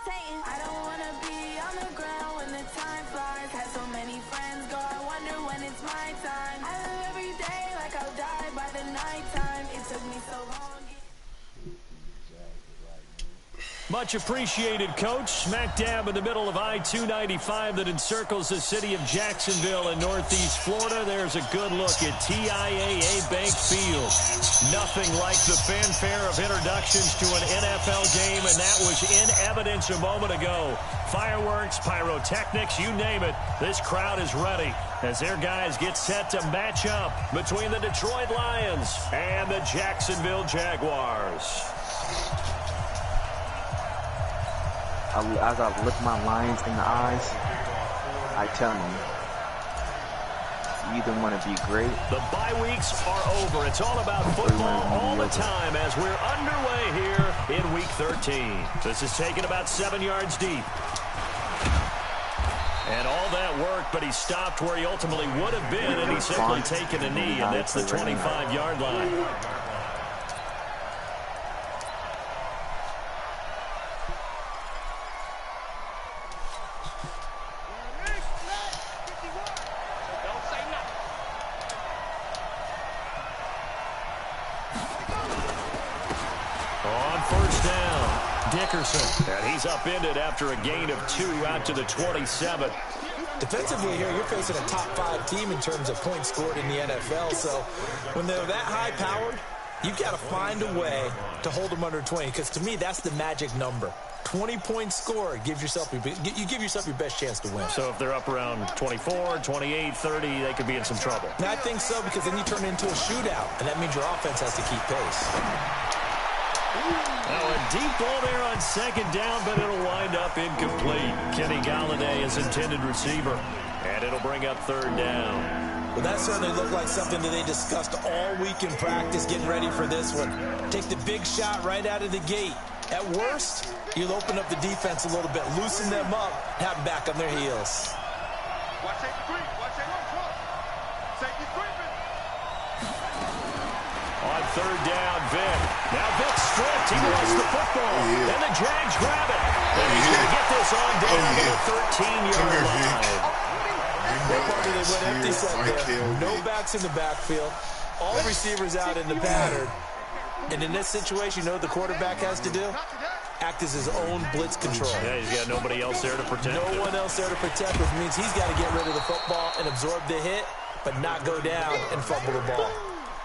levitating. I don't wanna be on the ground when the time flies. Had so many friends go, I wonder when it's my time. I live every day like I'll die by the nighttime. It took me so long. Much appreciated, Coach. Smack dab in the middle of I-295 that encircles the city of Jacksonville in northeast Florida. There's a good look at TIAA Bank Field. Nothing like the fanfare of introductions to an NFL game, and that was in evidence a moment ago. Fireworks, pyrotechnics, you name it. This crowd is ready as their guys get set to match up between the Detroit Lions and the Jacksonville Jaguars. As I look my Lions in the eyes, I tell them, you either want to be great. The bye weeks are over. It's all about football all the time as we're underway here in Week 13. This is taken about 7 yards deep. And all that work, but he stopped where he ultimately would have been, and he's simply taken a knee, and that's the 25-yard line. And he's upended after a gain of 2 out to the 27. Defensively here, you're facing a top-5 team in terms of points scored in the NFL. So when they're that high-powered, you've got to find a way to hold them under 20. Because to me, that's the magic number. 20 points scored, you give yourself your best chance to win. So if they're up around 24, 28, 30, they could be in some trouble. And I think so, because then you turn it into a shootout, and that means your offense has to keep pace. Now a deep ball there on second down, but it'll wind up incomplete. Kenny Galladay is intended receiver, and it'll bring up third down. Well, that certainly looked like something that they discussed all week in practice, getting ready for this one. Take the big shot right out of the gate. At worst, you'll open up the defense a little bit, loosen them up, have them back on their heels. Watch take the three. Watch take one. Take the three. On third down, Vic. Now Vic stripped. He lost the football. And the Jags grab it. And he's going to get this on down to the 13-yard line. They went empty set there. No backs in the backfield. All receivers out in the pattern. And in this situation, you know what the quarterback has to do? Act as his own blitz control. Yeah, he's got nobody else there to protect him. No one else there to protect, which means he's got to get rid of the football and absorb the hit, but not go down and fumble the ball.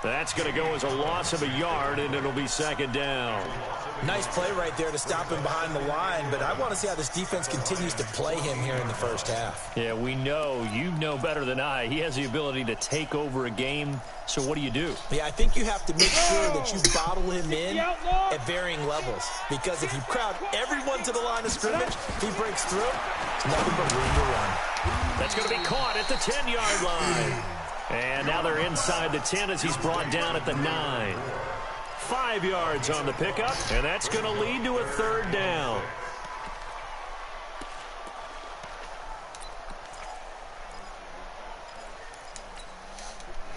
That's going to go as a loss of a yard, and it'll be second down. Nice play right there to stop him behind the line, but I want to see how this defense continues to play him here in the first half. Yeah, we know. You know better than I. He has the ability to take over a game, so what do you do? Yeah, I think you have to make sure that you bottle him in at varying levels, because if you crowd everyone to the line of scrimmage, he breaks through, it's nothing but room to run. That's going to be caught at the 10-yard line. And now they're inside the 10 as he's brought down at the 9. 5 yards on the pickup, and that's going to lead to a third down.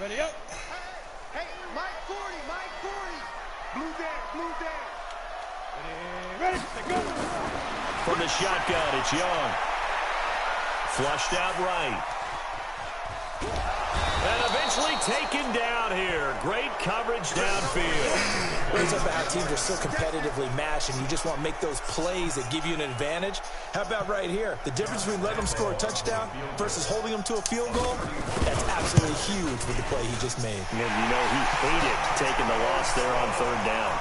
Ready up. Hey, Mike 40, Mike 40. Blue down. Ready, go. From the shotgun, it's Young. Flushed out right. And eventually taken down here. Great coverage downfield. It's about how teams are so competitively matched, and you just want to make those plays that give you an advantage. How about right here? The difference between letting them score a touchdown versus holding them to a field goal, that's absolutely huge with the play he just made. And you know he hated taking the loss there on third down.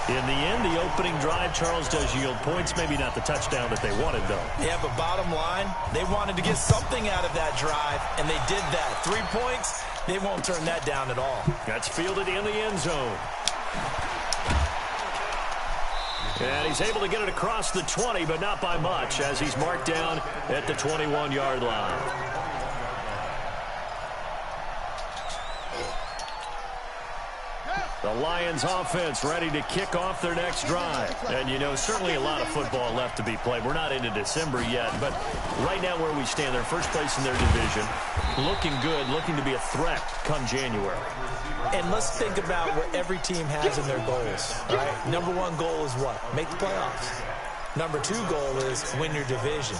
In the end, the opening drive, Charles, does yield points. Maybe not the touchdown that they wanted, though. Yeah, but bottom line, they wanted to get something out of that drive, and they did that. 3 points, they won't turn that down at all. That's fielded in the end zone. And he's able to get it across the 20, but not by much, as he's marked down at the 21-yard line. The Lions offense ready to kick off their next drive. And, you know, certainly a lot of football left to be played. We're not into December yet, but right now where we stand, they're first place in their division. Looking good, looking to be a threat come January. And let's think about what every team has in their goals, right? Number one goal is what? Make the playoffs. Number 2 goal is win your division.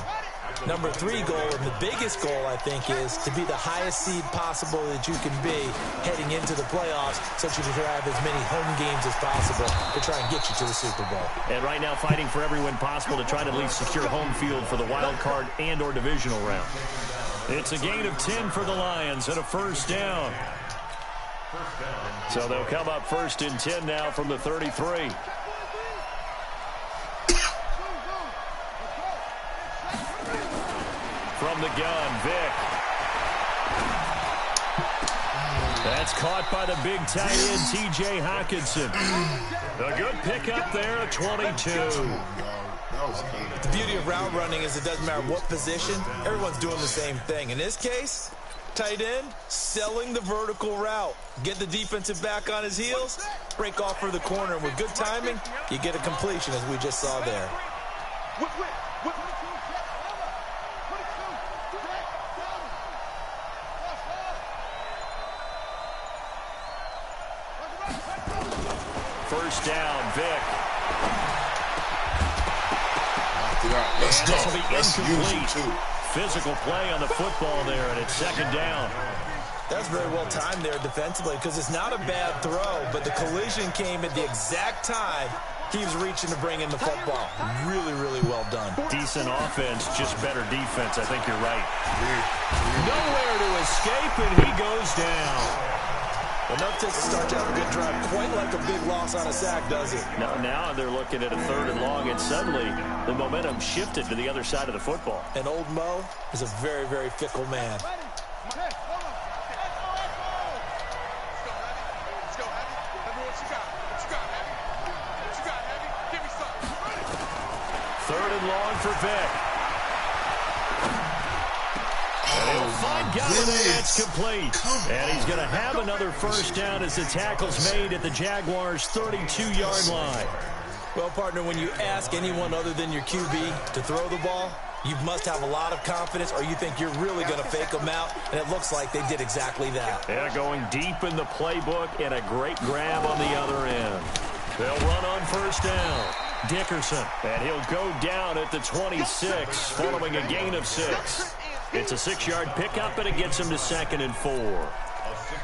Number 3 goal, and the biggest goal, I think, is to be the highest seed possible that you can be heading into the playoffs so that you can have as many home games as possible to try and get you to the Super Bowl. And right now fighting for every win possible to try to at least secure home field for the wild card and or divisional round. It's a gain of 10 for the Lions and a first down. So they'll come up first and 10 now from the 33. From the gun, Vick. That's caught by the big tight end, T.J. Hockenson. A good pickup there at 22. The beauty of route running is it doesn't matter what position. Everyone's doing the same thing. In this case, tight end, selling the vertical route. Get the defensive back on his heels, break off for the corner. And with good timing, you get a completion, as we just saw there. First down, Vick. Let's go. This will be Let's use it incomplete. too. Physical play on the football there, and it's second down. That's very well timed there defensively because it's not a bad throw, but the collision came at the exact time he was reaching to bring in the football. Really, really well done. Decent offense, just better defense. I think you're right. Nowhere to escape, and he goes down. Enough to start to have a good drive. Quite like a big loss on a sack, does it? Now they're looking at a third and long, and suddenly the momentum shifted to the other side of the football. And old Mo is a very, very fickle man. Third and long for Vick. That's complete. And he's going to have another first down as the tackle's made at the Jaguars' 32-yard line. Well, partner, when you ask anyone other than your QB to throw the ball, you must have a lot of confidence or you think you're really going to fake them out, and it looks like they did exactly that. Yeah, going deep in the playbook and a great grab on the other end. They'll run on first down. Dickerson, and he'll go down at the 26 following a gain of 6. It's a 6-yard pickup, and it gets him to 2nd and 4.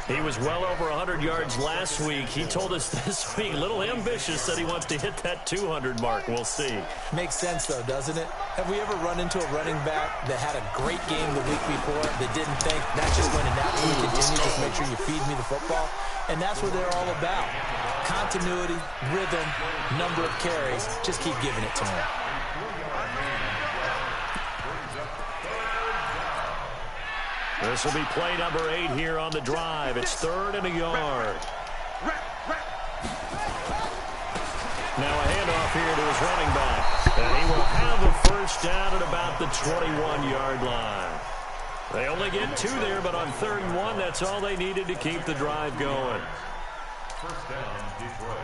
He was well over 100 yards last week. He told us this week, a little ambitious, that he wants to hit that 200 mark. We'll see. Makes sense, though, doesn't it? Have we ever run into a running back that had a great game the week before that didn't think that's just going to naturally continue, just make sure you feed me the football? And that's what they're all about. Continuity, rhythm, number of carries. Just keep giving it to him. This will be play number 8 here on the drive. It's 3rd and a yard. Now a handoff here to his running back. And he will have a first down at about the 21-yard line. They only get 2 there, but on 3rd and 1, that's all they needed to keep the drive going. First down, Detroit.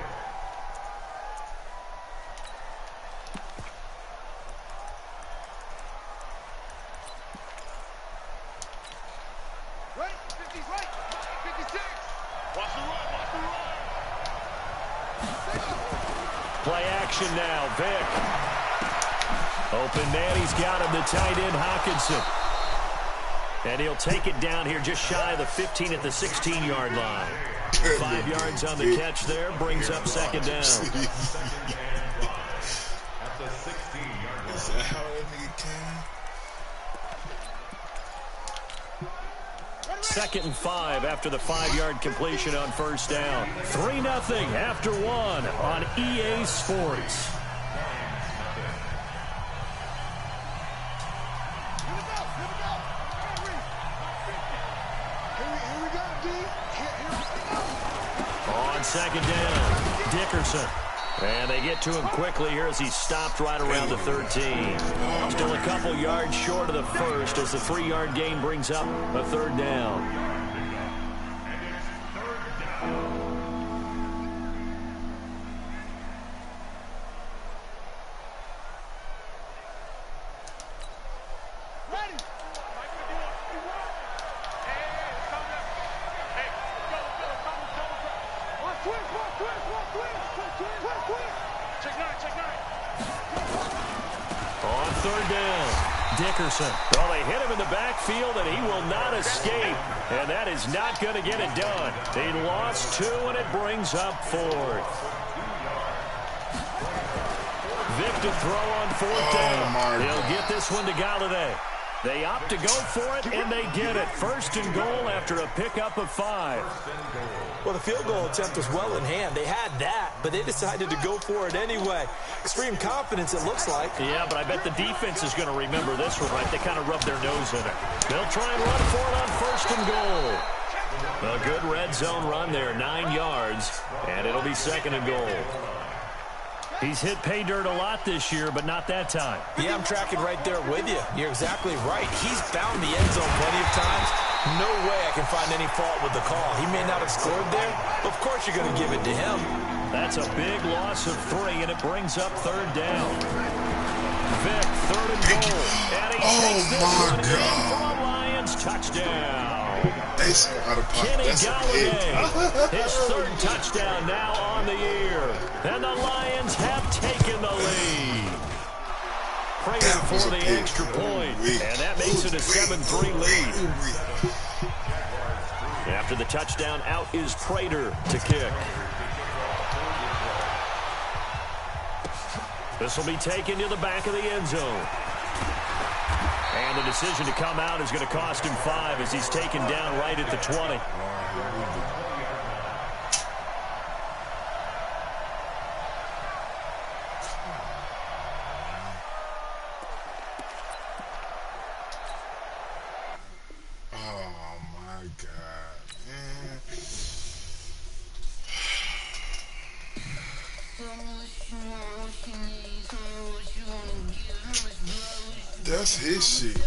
Right, 50's right, 56. Watch the run, watch the run. Play action now, Vick. Open man, he's got him, the tight end, Hockenson. And he'll take it down here just shy of the 15 at the 16-yard line. 5 yards on the catch there, brings up 2nd down. Is that how that nigga came? 2nd and 5 after the 5-yard completion on first down. 3-0 after 1 on EA Sports. On 2nd down, Dickerson. And they get to him quickly here as he stopped right around the 13. Still a couple yards short of the first as the 3-yard gain brings up a 3rd down. third down. Dickerson. Well, they hit him in the backfield, and he will not escape. And that is not going to get it done. They lost 2, and it brings up 4th. Vic to throw on 4th down. He'll get this one to Galladay. They opt to go for it, and they get it. 1st and goal after a pickup of 5. Well, the field goal attempt was well in hand. They had that, but they decided to go for it anyway. Extreme confidence, it looks like. Yeah, but I bet the defense is going to remember this one, right? They kind of rubbed their nose in it. They'll try and run for it on 1st and goal. A good red zone run there, 9 yards, and it'll be 2nd and goal. He's hit pay dirt a lot this year, but not that time. Yeah, I'm tracking right there with you. You're exactly right. He's found the end zone plenty of times. No way I can find any fault with the call. He may not have scored there. Of course you're going to give it to him. That's a big loss of 3, and it brings up 3rd down. Vic, 3rd and goal. And he takes this one in for a Lions touchdown. Kenny Galladay, his 3rd touchdown now on the year. And the Lions have taken the lead. Prater for the extra point. And that makes it a 7-3 lead. After the touchdown, out is Prater to kick. This will be taken to the back of the end zone. And the decision to come out is going to cost him 5 as he's taken down right at the 20. Oh, my God, man. That's his shit.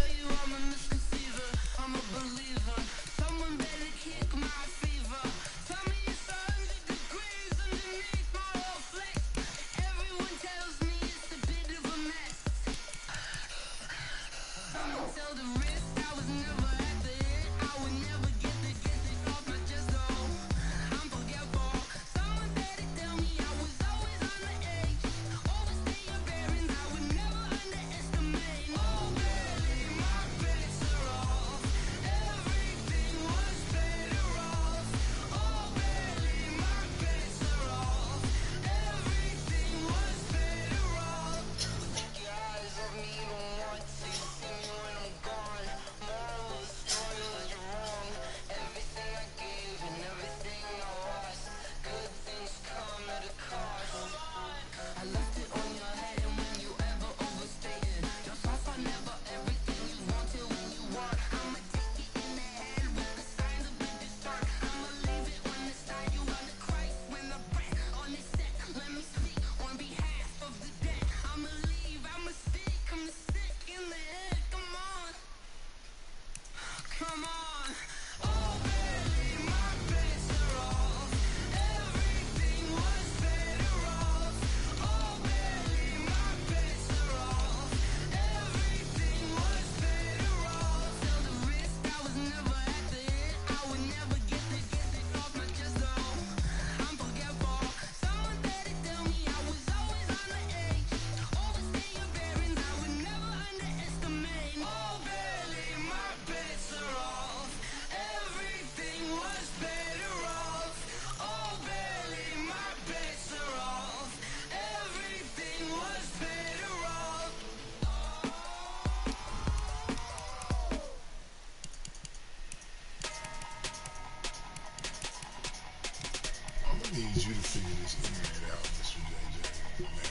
I need you to figure this internet out, Mr. JJ. Man.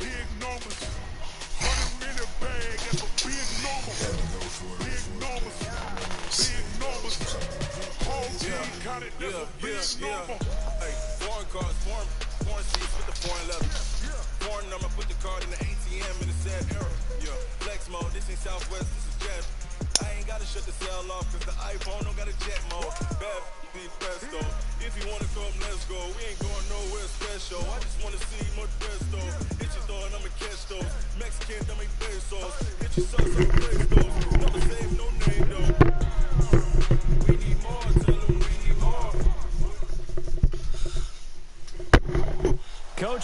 Big numbers. 100 in a bag, that's a big number. Had to go for it. Big numbers. Big numbers. Whole team counted, that's a big number. Hey, foreign cards, foreign seats with the foreign leather. Foreign number, put the card in the ATM in the sad era. Yeah, flex mode, this ain't Southwest, this is Jet. I ain't gotta shut the cell off, cause the iPhone don't got a jet mode. Bad be presto. If you wanna come, let's go. We ain't going nowhere special. I just wanna see more presto. Hit your door and I'ma catch those. Mexican, dummy pesos. Hit your sons, I'ma place those. Never save no name though. We need more, tell them we need more.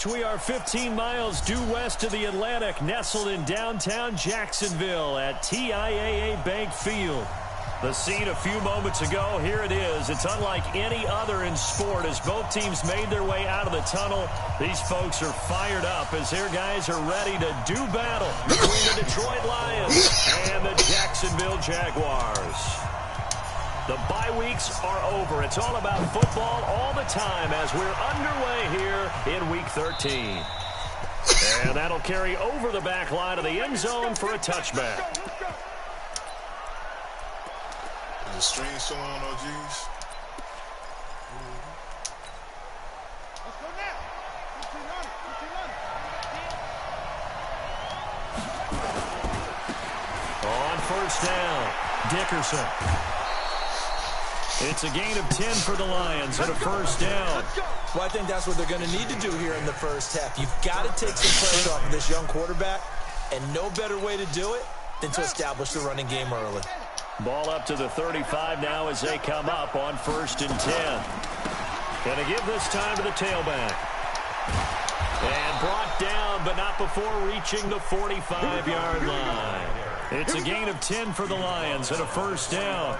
Coach, we are 15 miles due west of the Atlantic, nestled in downtown Jacksonville at TIAA Bank Field. The scene a few moments ago, here it is. It's unlike any other in sport as both teams made their way out of the tunnel. These folks are fired up as their guys are ready to do battle between the Detroit Lions and the Jacksonville Jaguars. The bye weeks are over. It's all about football all the time as we're underway here in Week 13. And that'll carry over the back line of the end zone for a touchback. Is the string still on, OGs? Let's go now. On first down, Dickerson. It's a gain of 10 for the Lions and a first down. Well, I think that's what they're going to need to do here in the first half. You've got to take some pressure off of this young quarterback, and no better way to do it than to establish the running game early. Ball up to the 35 now as they come up on first and 10. Going to give this time to the tailback. And brought down, but not before reaching the 45-yard line. It's a gain of 10 for the Lions and a first down.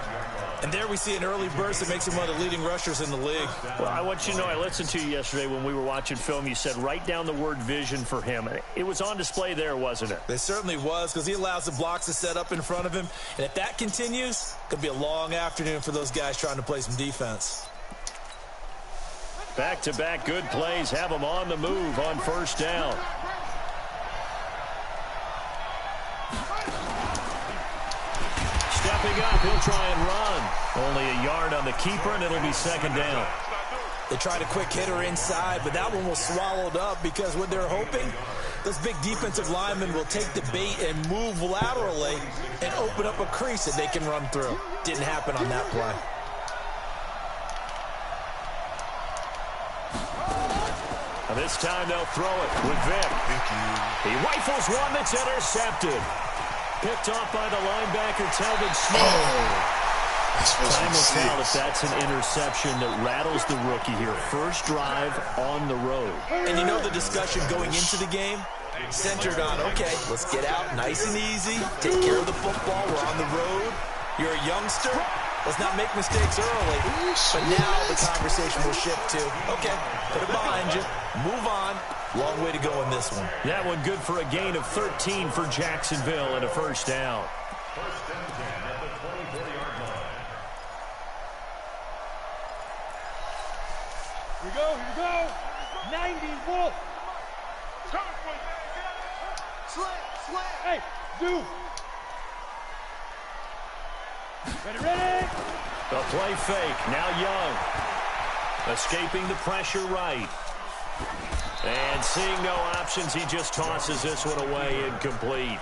And there we see an early burst that makes him one of the leading rushers in the league. Well, I want you to know, I listened to you yesterday when we were watching film. You said write down the word vision for him. It was on display there, wasn't it? It certainly was, because he allows the blocks to set up in front of him. And if that continues, it could be a long afternoon for those guys trying to play some defense. Back-to-back good plays have them on the move on first down. Stepping up, he'll try and run. Only a yard on the keeper, and it'll be second down. They tried a quick hitter inside, but that one was swallowed up because what they're hoping, this big defensive lineman will take the bait and move laterally and open up a crease that they can run through. Didn't happen on that play. And this time they'll throw it with Vick. He rifles one that's intercepted. Picked off by the linebacker, Telvin Smith. Time will tell if that's an interception that rattles the rookie here. First drive on the road. And you know the discussion going into the game? Centered on, okay, let's get out nice and easy. Take care of the football. We're on the road. You're a youngster. Let's not make mistakes early. But now the conversation will shift to, okay, put it behind you. Move on. Long way to go in this one. That one good for a gain of 13 for Jacksonville and a first down. Here we go. 90 Wolf. Hey, do. Ready. The play fake. Now Young. Escaping the pressure right. And seeing no options, he just tosses this one away incomplete.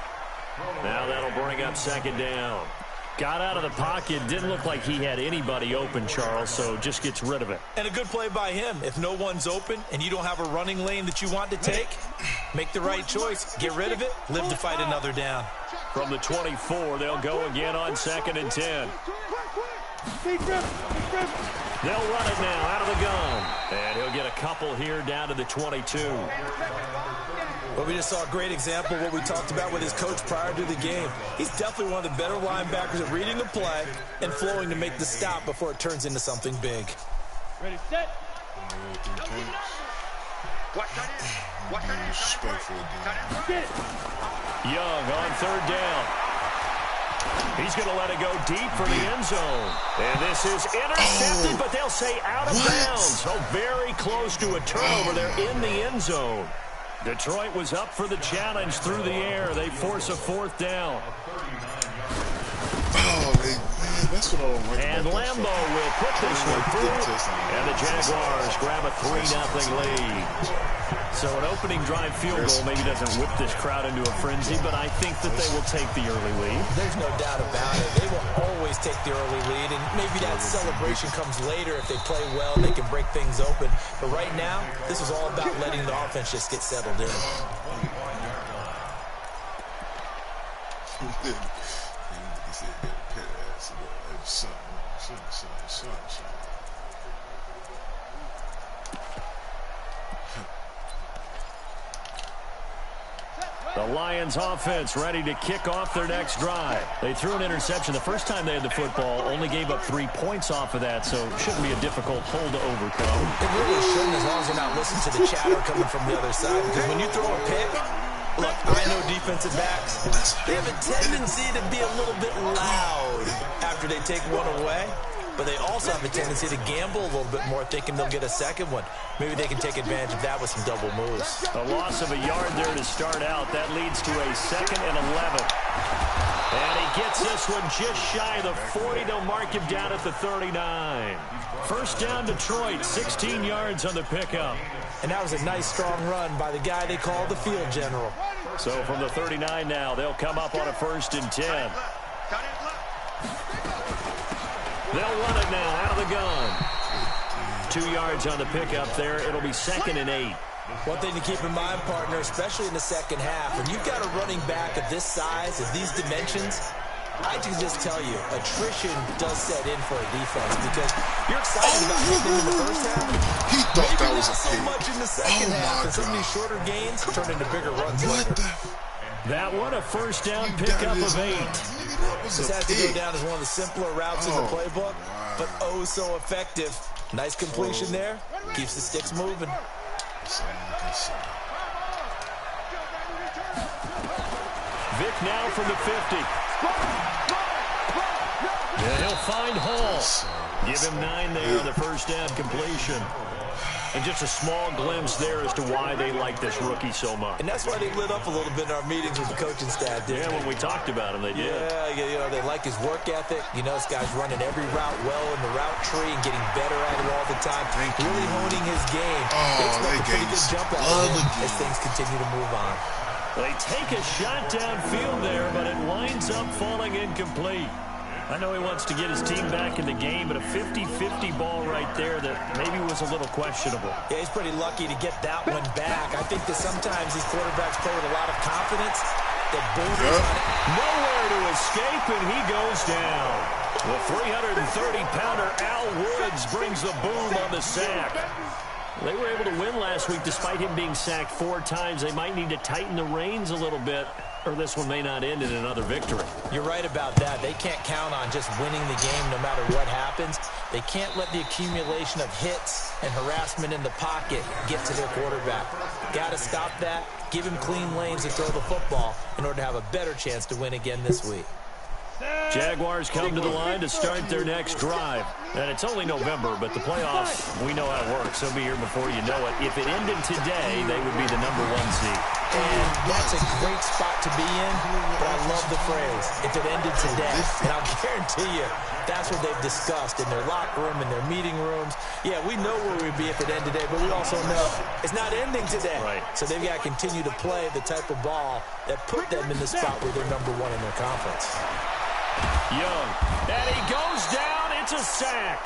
Now that'll bring up second down. Got out of the pocket. Didn't look like he had anybody open, Charles, so just gets rid of it. And a good play by him. If no one's open and you don't have a running lane that you want to take, make the right choice. Get rid of it. Live to fight another down. From the 24, they'll go again on second and 10. They'll run it now out of the gun. And he'll get a couple here down to the 22. Well, we just saw a great example of what we talked about with his coach prior to the game. He's definitely one of the better linebackers at reading the play and flowing to make the stop before it turns into something big. Ready, set. Young on third down. He's going to let it go deep for the end zone. And this is intercepted, but they'll say out of bounds. So very close to a turnover there in the end zone. Detroit was up for the challenge through the air. They force a fourth down. That's what I don't like. And Lambo will put this one through. And the Jaguars grab a 3-0 lead. So an opening drive field goal maybe doesn't whip this crowd into a frenzy, but I think that they will take the early lead. There's no doubt about it. They will always take the early lead, and maybe that celebration comes later if they play well and they can break things open. But right now, this is all about letting the offense just get settled in. The Lions offense ready to kick off their next drive. They threw an interception the first time they had the football, only gave up 3 points off of that, so shouldn't be a difficult hole to overcome. It really shouldn't, as long as you're not listening to the chatter coming from the other side, because when you throw a pick, look, I know defensive backs, they have a tendency to be a little bit loud after they take one away. But they also have a tendency to gamble a little bit more, thinking they'll get a second one. Maybe they can take advantage of that with some double moves. A loss of a yard there to start out. That leads to a 2nd and 11. And he gets this one just shy of the 40. They'll mark him down at the 39. First down, Detroit, 16 yards on the pickup. And that was a nice, strong run by the guy they call the field general. So from the 39 now, they'll come up on a 1st and 10. They'll run it now out of the gun. 2 yards on the pickup there. It'll be 2nd and 8. One thing to keep in mind, partner, especially in the second half, when you've got a running back of this size, of these dimensions, I can just tell you, attrition does set in for a defense because you're excited about hitting in the first half. He thought that was a so pick. much in the second half, and some of these shorter gains turn into bigger runs later. That one, a first down pickup of 8. This has to go down as one of the simpler routes in the playbook, but oh so effective. Nice completion there. Keeps the sticks moving. Vic now from the 50. Yeah, he'll find Hall. Give him 9 there on the first down completion. And just a small glimpse there as to why they like this rookie so much. And that's why they lit up a little bit in our meetings with the coaching staff. Yeah, when we talked about him, they did. Yeah, you know, they like his work ethic. You know, this guy's running every route well in the route tree and getting better at it all the time. Really honing his game. They expect a pretty good jump out of him as things continue to move on. They take a shot downfield there, but it winds up falling incomplete. I know he wants to get his team back in the game, but a 50-50 ball right there that maybe was a little questionable. Yeah, he's pretty lucky to get that one back. I think that sometimes these quarterbacks play with a lot of confidence. The boom is on it. Nowhere to escape, and he goes down. The 330-pounder Al Woods brings the boom on the sack. They were able to win last week despite him being sacked 4 times. They might need to tighten the reins a little bit, or this one may not end in another victory. You're right about that. They can't count on just winning the game no matter what happens. They can't let the accumulation of hits and harassment in the pocket get to their quarterback. Got to stop that, give him clean lanes to throw the football in order to have a better chance to win again this week. Jaguars come to the line to start their next drive. And it's only November, but the playoffs, we know how it works. They'll be here before you know it. If it ended today, they would be the #1 seed. And that's a great spot to be in, but I love the phrase, if it ended today. And I'll guarantee you, that's what they've discussed in their locker room, in their meeting rooms. Yeah, we know where we'd be if it ended today, but we also know it's not ending today. Right. So they've got to continue to play the type of ball that put them in the spot where they're #1 in their conference. Young, and he goes down. It's a sack.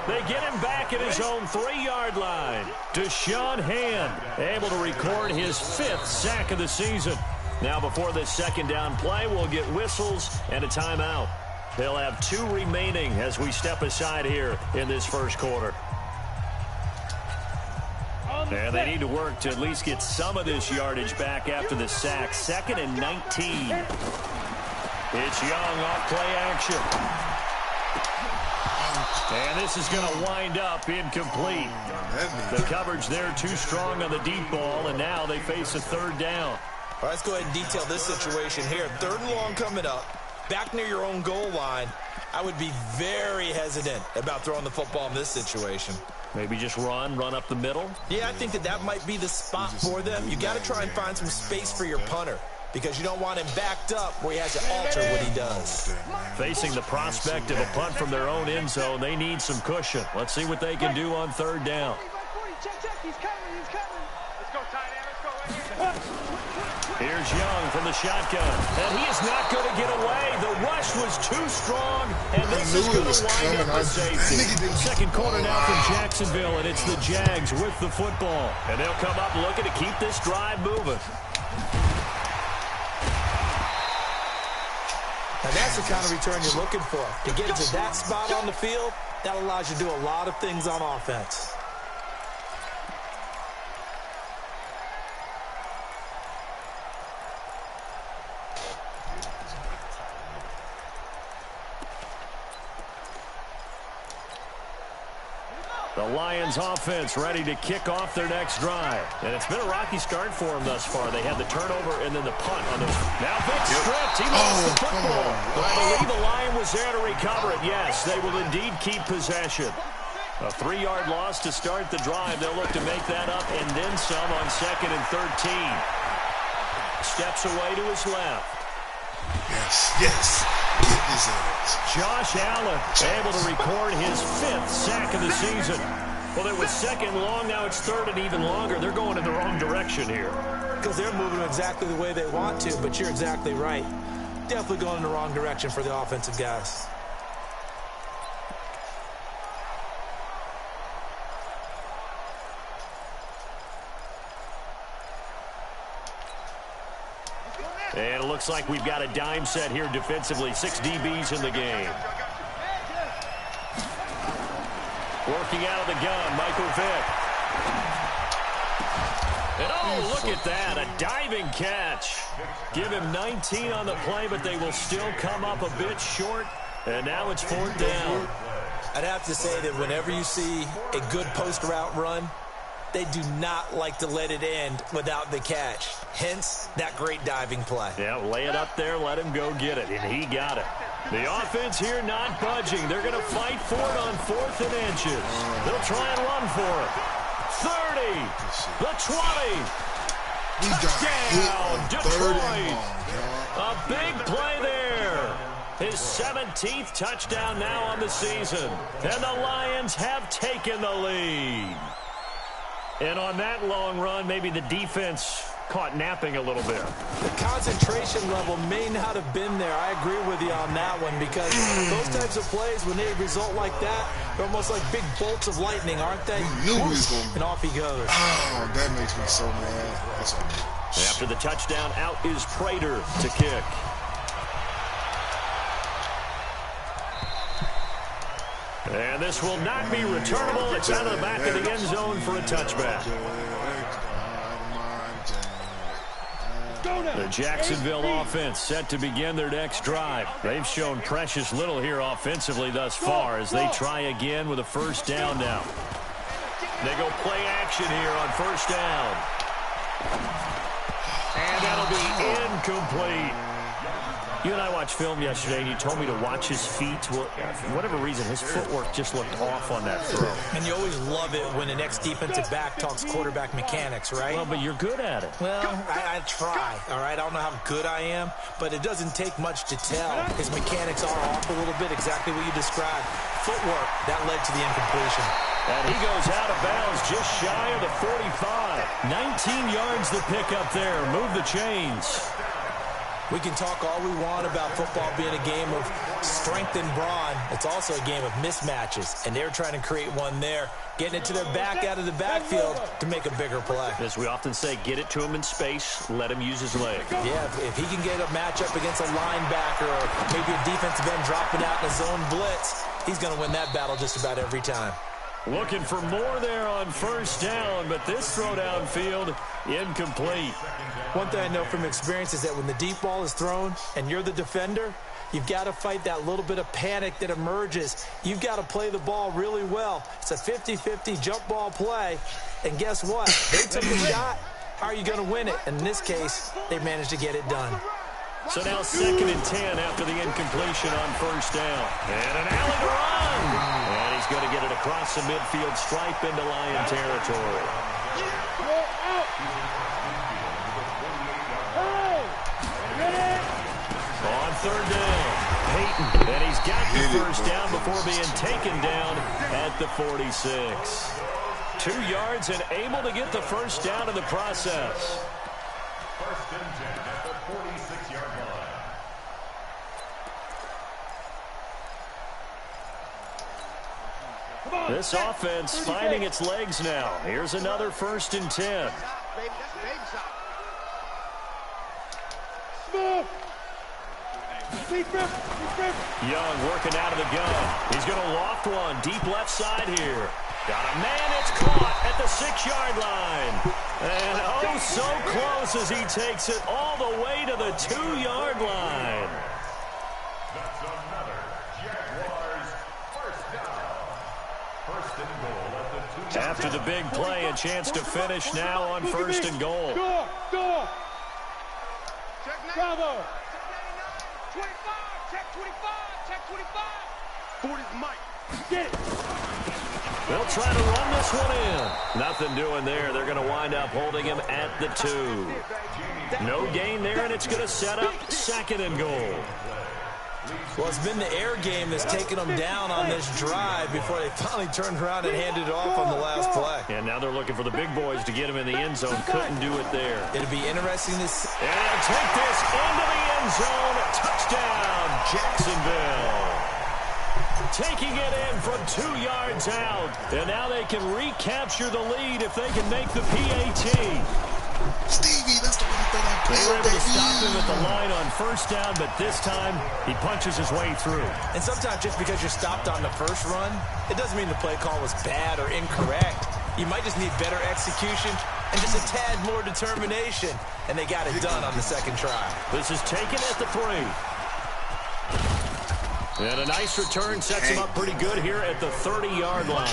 They get him back at his own 3-yard line. Deshaun Hand able to record his 5th sack of the season. Now before this second down play, we'll get whistles and a timeout. They'll have 2 remaining as we step aside here in this first quarter. And they need to work to at least get some of this yardage back after the sack. 2nd and 19. It's Young off play action. And this is going to wind up incomplete. The coverage there too strong on the deep ball, and now they face a 3rd down. All right, let's go ahead and detail this situation here. 3rd and long coming up, back near your own goal line. I would be very hesitant about throwing the football in this situation. Maybe just run up the middle? Yeah, I think that might be the spot for them. You got to try and find some space for your punter, because you don't want him backed up where he has to alter what he does. Facing the prospect of a punt from their own end zone, they need some cushion. Let's see what they can do on 3rd down. Here's Young from the shotgun, and he is not going to get away. The rush was too strong, and this is going to wind up a safety. Second quarter now from Jacksonville, and it's the Jags with the football. And they'll come up looking to keep this drive moving. And that's the kind of return you're looking for. To get into that spot on the field, that allows you to do a lot of things on offense. The Lions offense ready to kick off their next drive. And it's been a rocky start for them thus far. They had the turnover and then the punt on those. Now big stripped. He lost the football. But I believe the Lion was there to recover it. Yes, they will indeed keep possession. A 3-yard loss to start the drive. They'll look to make that up and then some on 2nd and 13. Steps away to his left. Yes. Get his ass. Josh Allen able to record his 5th sack of the season. Well, it was 2nd long. Now it's 3rd and even longer. They're going in the wrong direction here. Because they're moving exactly the way they want to, but you're exactly right. Definitely going in the wrong direction for the offensive guys. And it looks like we've got a dime set here defensively. 6 DBs in the game. Working out of the gun, Michael Vick. And oh, look at that, a diving catch. Give him 19 on the play, but they will still come up a bit short. And now it's 4th down. I'd have to say that whenever you see a good post route run, they do not like to let it end without the catch. Hence, that great diving play. Yeah, lay it up there, let him go get it, and he got it. The offense here not budging. They're going to fight for it on 4th and inches. They'll try and run for it. 30, the 20. Touchdown, Detroit. A big play there. His 17th touchdown now on the season. And the Lions have taken the lead. And on that long run, maybe the defense caught napping a little bit. The concentration level may not have been there. I agree with you on that one because those types of plays, when they result like that, they're almost like big bolts of lightning, aren't they? And off he goes. Oh, that makes me so mad. That's okay. After the touchdown, out is Prater to kick. And this will not be returnable. It's out of the back of the end zone for a touchback. The Jacksonville offense set to begin their next drive. They've shown precious little here offensively thus far as they try again with a 1st down now. They go play action here on 1st down. And that'll be incomplete. You and I watched film yesterday, and you told me to watch his feet. Well, for whatever reason, his footwork just looked off on that throw. And you always love it when the next defensive back talks quarterback mechanics, right? Well, but you're good at it. Well, I try, all right? I don't know how good I am, but it doesn't take much to tell. His mechanics are off a little bit, exactly what you described. Footwork, that led to the incompletion. And he goes out of bounds just shy of the 45. 19 yards to pick up there. Move the chains. We can talk all we want about football being a game of strength and brawn. It's also a game of mismatches, and they're trying to create one there, getting it to their back out of the backfield to make a bigger play. As we often say, get it to him in space, let him use his leg. Yeah, if he can get a matchup against a linebacker or maybe a defensive end dropping out in a zone blitz, he's going to win that battle just about every time. Looking for more there on 1st down, but this throw downfield, incomplete. One thing I know from experience is that when the deep ball is thrown and you're the defender, you've got to fight that little bit of panic that emerges. You've got to play the ball really well. It's a 50-50 jump ball play, and guess what? They took a shot. How are you going to win it? In this case, they managed to get it done. So now 2nd and 10 after the incompletion on 1st down. And an alley to run. And he's going to get it across the midfield stripe into Lion territory. On 3rd down, Peyton. And he's got the 1st down before being taken down at the 46. 2 yards and able to get the 1st down in the process. 1st and 10 at the 46-yard line. This offense finding its legs now. Here's another 1st and 10. Young working out of the gun. He's going to loft one deep left side here. Got a man, it's caught at the 6-yard line. And oh, so close as he takes it all the way to the 2-yard line. That's another Jaguars 1st down. 1st and After the big play, a chance to finish now on 1st and goal. Go. Bravo. 25, check 25. 40's Mike. Get it. They'll try to run this one in. Nothing doing there. They're going to wind up holding him at the 2. No gain there, and it's going to set up 2nd and goal. Well, it's been the air game that's taken them down on this drive before they finally turned around and handed it off on the last play. And now they're looking for the big boys to get him in the end zone. Couldn't do it there. It'll be interesting to see. And they'll take this into the end zone. Touchdown, Jacksonville. Taking it in from 2 yards out. And now they can recapture the lead if they can make the PAT. Stevie, that's the one thing I'm They playing. were able to stop him at the line on 1st down, but this time he punches his way through. And sometimes just because you're stopped on the first run, it doesn't mean the play call was bad or incorrect. You might just need better execution and just a tad more determination. And they got it done on the 2nd try. This is taken at the 3. And a nice return sets him up pretty good here at the 30-yard line.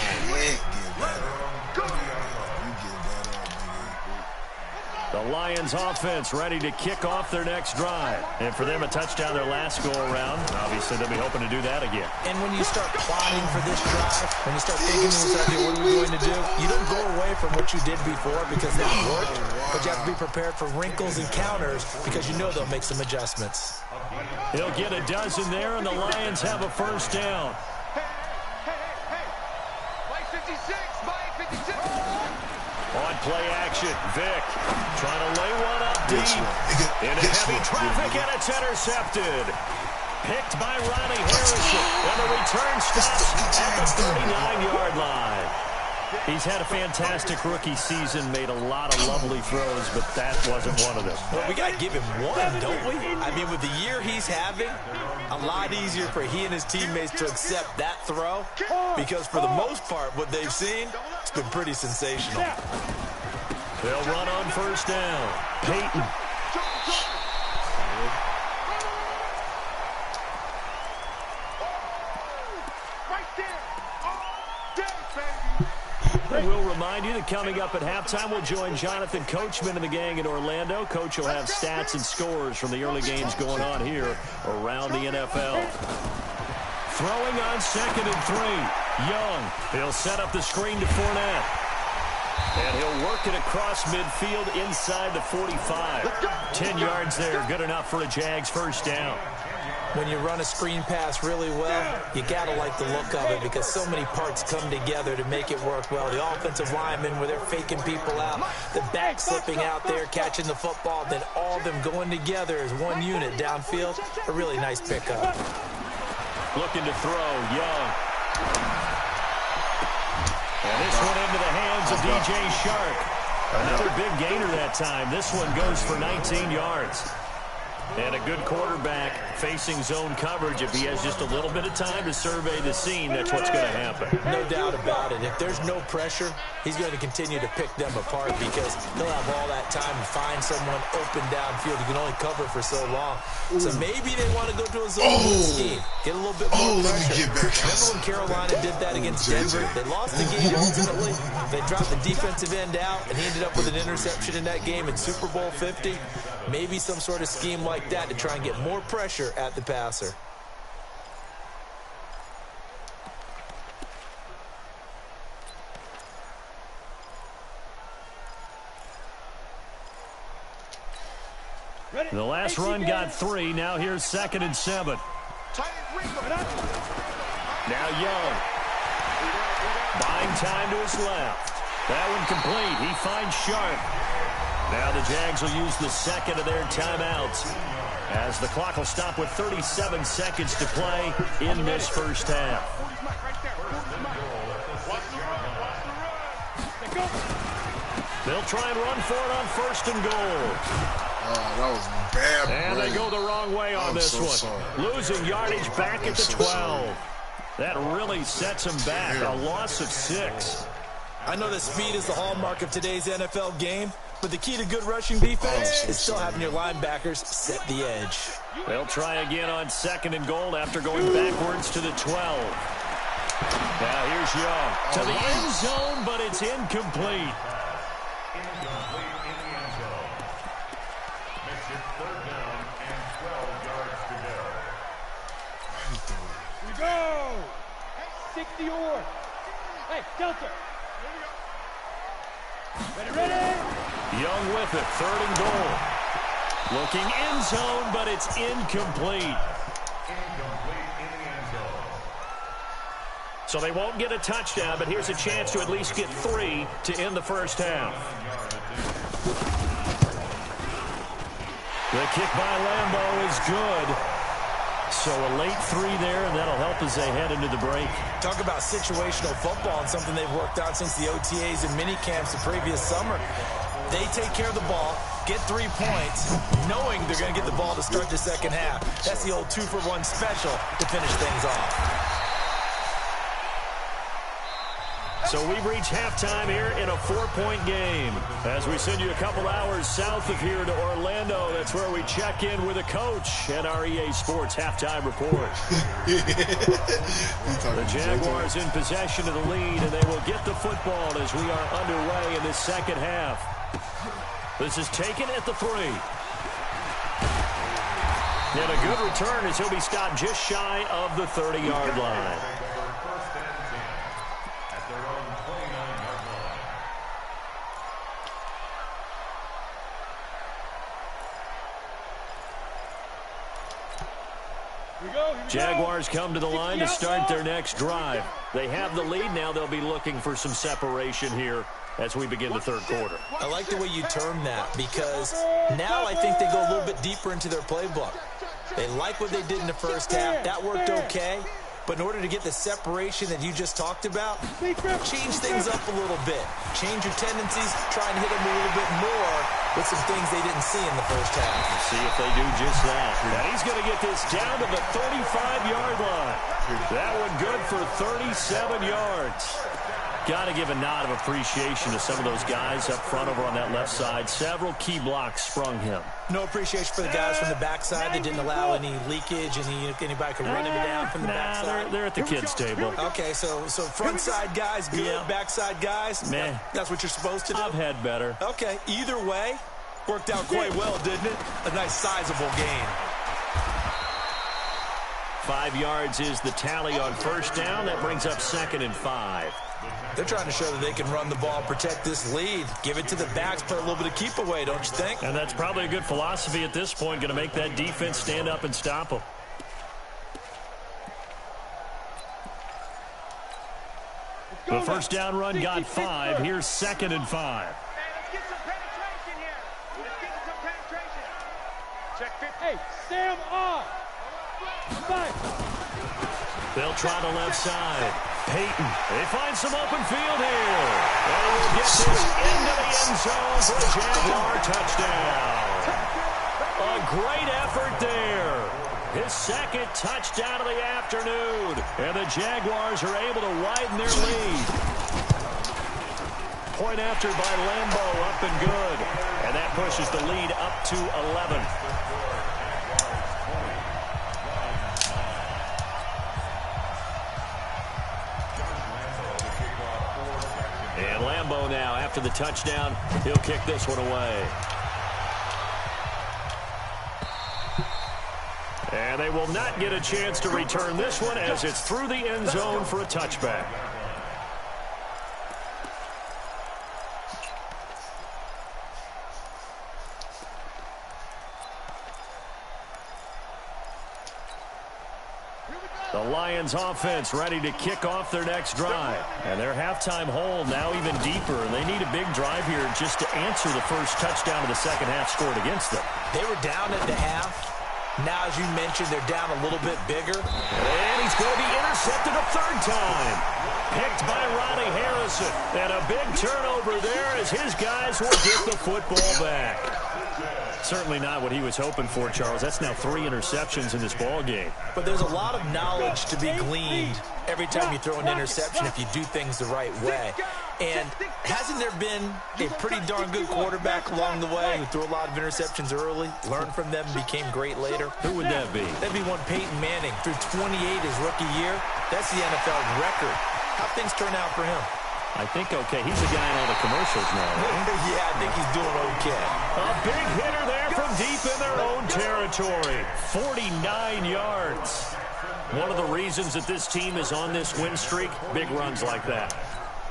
The Lions offense ready to kick off their next drive. And for them, a touchdown their last go-around. Obviously, they'll be hoping to do that again. And when you start plotting for this drive, when you start thinking to yourself, what are we going to do? You don't go away from what you did before because that worked, but you have to be prepared for wrinkles and counters because you know they'll make some adjustments. He'll get a dozen there, and the Lions have a 1st down. Mike 56, Mike 56. On play action, Vic trying to lay one up deep into heavy traffic, and it's intercepted. Picked by Ronnie Harrison, and the return stops at the 39-yard line. He's had a fantastic rookie season, made a lot of lovely throws, but that wasn't one of them. Well, we got to give him one, don't we? I mean, with the year he's having, a lot easier for he and his teammates to accept that throw because for the most part, what they've seen, it's been pretty sensational. They'll run on 1st down. Peyton. And we'll remind you that coming up at halftime, we'll join Jonathan Coachman and the gang in Orlando. Coach will have stats and scores from the early games going on here around the NFL. Throwing on 2nd and 3. Young. He'll set up the screen to Fournette. And he'll work it across midfield inside the 45. 10 yards there. Good enough for a Jags 1st down. When you run a screen pass really well, you got to like the look of it because so many parts come together to make it work well. The offensive linemen, where they're faking people out, the back slipping out there, catching the football, then all of them going together as one unit downfield. A really nice pickup. Looking to throw, Young. And this one into the hands of DJ Shark. Another big gainer that time. This one goes for 19 yards. And a good quarterback facing zone coverage. If he has just a little bit of time to survey the scene, that's what's going to happen. No doubt about it. If there's no pressure, he's going to continue to pick them apart because he'll have all that time to find someone open downfield. You can only cover for so long. So maybe they want to go to a zone scheme. Get a little bit more pressure. Remember when Carolina did that against Denver? They lost the game ultimately. They dropped the defensive end out, and he ended up with an interception in that game in Super Bowl 50. Maybe some sort of scheme like that to try and get more pressure at the passer. The last run got 3. Now here's 2nd and 7. Now Young. Buying time to his left. That one complete. He finds Sharp. Now the Jags will use the 2nd of their timeouts as the clock will stop with 37 seconds to play in this 1st half. They'll try and run for it on 1st and goal. That was bad. And they go the wrong way on this one. Sorry. Losing yardage back at the 12. That really sets them back. A loss of 6. I know that speed is the hallmark of today's NFL game, but the key to good rushing defense is still having your linebackers set the edge. They'll try again on 2nd and goal after going backwards to the 12. Now here's Young to the end zone, but it's incomplete. Incomplete in the end zone. Makes it 3rd down and 12 yards to go. We go! 60 or. Hey, Delta. Ready? Young with it, 3rd and goal. Looking end zone, but it's incomplete. Incomplete in the end zone. So they won't get a touchdown, but here's a chance to at least get 3 to end the first half. The kick by Lambeau is good. So a late 3 there, and that'll help as they head into the break. Talk about situational football and something they've worked on since the OTAs and mini camps the previous summer. They take care of the ball, get 3 points, knowing they're going to get the ball to start the second half. That's the old 2-for-1 special to finish things off. So we've reached halftime here in a 4-point game. As we send you a couple hours south of here to Orlando, that's where we check in with a coach and our EA Sports halftime report. The Jaguars in possession of the lead, and they will get the football as we are underway in this second half. This is taken at the 3. And a good return as he'll be stopped just shy of the 30-yard line. Jaguars come to the line to start their next drive. They have the lead. Now they'll be looking for some separation here as we begin the 3rd quarter. I like the way you term that because now I think they go a little bit deeper into their playbook. They like what they did in the first half. That worked okay. But in order to get the separation that you just talked about, change things up a little bit. Change your tendencies, try and hit them a little bit more with some things they didn't see in the first half. See if they do just that. And he's going to get this down to the 35-yard line. That one good for 37 yards. Got to give a nod of appreciation to some of those guys up front over on that left side. Several key blocks sprung him. No appreciation for the guys from the backside. They didn't allow any leakage, and anybody could run him down from the backside. They're at the kids' table. Okay, so front side guys good, yeah. backside guys, meh. That's what you're supposed to do? I've had better. Okay, either way, worked out quite well, didn't it? A nice sizable gain. 5 yards is the tally on first down. That brings up 2nd and 5. They're trying to show that they can run the ball, protect this lead, give it to the backs, play a little bit of keep away, don't you think? And that's probably a good philosophy at this point, going to make that defense stand up and stop them. The first down run got 5. Here's 2nd and 5. Let's get some penetration here. Let's get some penetration. Check 50. Hey, Sam off. 5. They'll try the left side. Peyton. They find some open field here. They will get this into the end zone for a Jaguar touchdown. A great effort there. His 2nd touchdown of the afternoon. And the Jaguars are able to widen their lead. Point after by Lambeau, up and good. And that pushes the lead up to 11. And Lambeau now, after the touchdown, he'll kick this one away. And they will not get a chance to return this one as it's through the end zone for a touchback. The Lions offense ready to kick off their next drive. And their halftime hole now even deeper. And they need a big drive here just to answer the first touchdown of the second half scored against them. They were down at the half. Now, as you mentioned, they're down a little bit bigger. And he's going to be intercepted a 3rd time. Picked by Ronnie Harrison. And a big turnover there as his guys will get the football back. Certainly not what he was hoping for, Charles. That's now 3 interceptions in this ball game. But there's a lot of knowledge to be gleaned every time you throw an interception if you do things the right way. And hasn't there been a pretty darn good quarterback along the way who threw a lot of interceptions early, learned from them, and became great later? Who would that be? That'd be one Peyton Manning. Threw 28 his rookie year. That's the NFL record. How things turn out for him? I think okay. He's a guy in all the commercials now. Right? Yeah, I think he's doing okay. A big hitter there from deep in their own territory. 49 yards. One of the reasons that this team is on this win streak, big runs like that.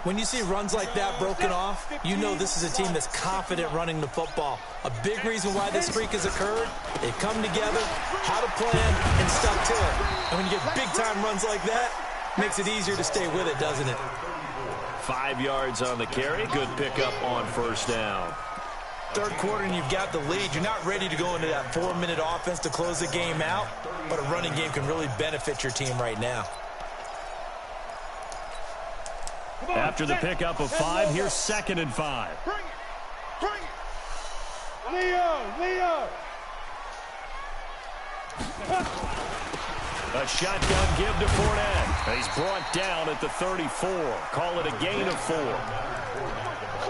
When you see runs like that broken off, you know this is a team that's confident running the football. A big reason why this streak has occurred, they come together, had a plan, and stuck to it. And when you get big-time runs like that, makes it easier to stay with it, doesn't it? 5 yards on the carry. Good pickup on first down. Third quarter and you've got the lead. You're not ready to go into that 4-minute offense to close the game out, but a running game can really benefit your team right now. After the pickup of 5, here's 2nd and 5. Bring it. Bring it. Leo. A shotgun give to Fournette. He's brought down at the 34. Call it a gain of 4.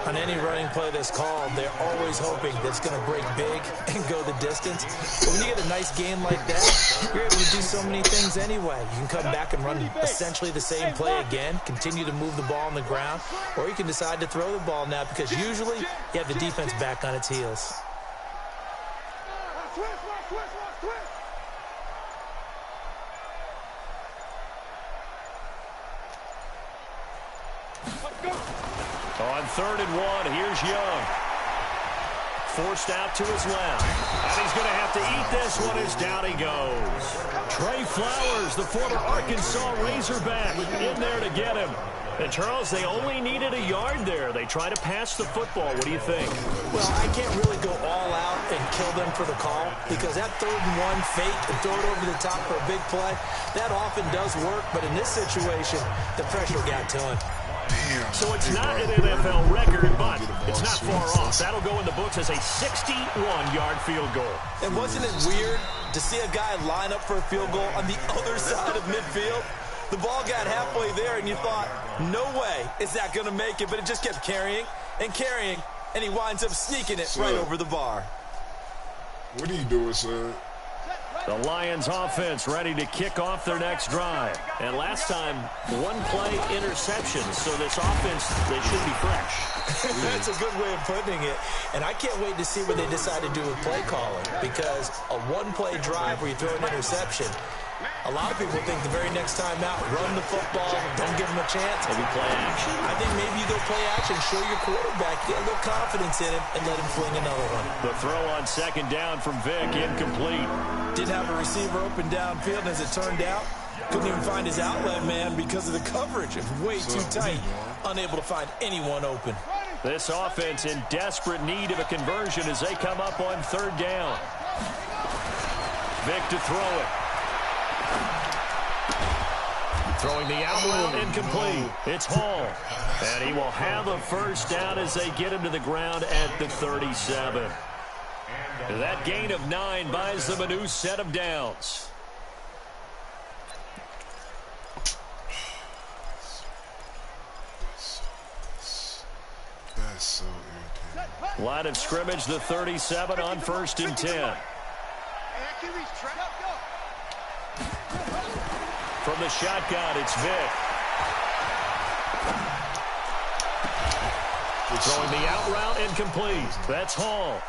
On any running play that's called, they're always hoping that it's going to break big and go the distance. But when you get a nice game like that, you're able to do so many things anyway. You can come back and run essentially the same play again, continue to move the ball on the ground, or you can decide to throw the ball now because usually you have the defense back on its heels. On 3rd and 1, here's Young. Forced out to his left. And he's going to have to eat this one as down he goes. Trey Flowers, the former Arkansas Razorback, in there to get him. And, Charles, they only needed a yard there. They try to pass the football. What do you think? Well, I can't really go all out and kill them for the call because that 3rd and 1 fake and throw it over the top for a big play, that often does work. But in this situation, the pressure got to him. Damn. So it's not an NFL record, but it's not far off. That'll go in the books as a 61-yard field goal. And wasn't it weird to see a guy line up for a field goal on the other side of midfield? The ball got halfway there, and you thought, no way is that going to make it, but it just kept carrying, and he winds up sneaking it right over the bar. What are you doing, son? The Lions offense ready to kick off their next drive. And last time, 1-play interception. So this offense, they should be fresh. That's a good way of putting it. And I can't wait to see what they decide to do with play calling. Because a 1-play drive where you throw an interception, a lot of people think the very next time out, run the football, don't give them a chance. Maybe play action. I think maybe you go play action, show your quarterback, get a little confidence in him, and let him fling another one. The throw on 2nd down from Vic, incomplete. Didn't have a receiver open downfield, and as it turned out, couldn't even find his outlet man because of the coverage. It was way too tight, unable to find anyone open. This offense in desperate need of a conversion as they come up on 3rd down. Vic to throw it. Throwing the out route incomplete. It's Hall. And he will have a first down as they get him to the ground at the 37. That gain of 9 buys them a new set of downs. That's so irritating. Line of scrimmage, the 37 on 1st and 10. From the shotgun, it's Vic. Throwing the out route incomplete. That's Hall.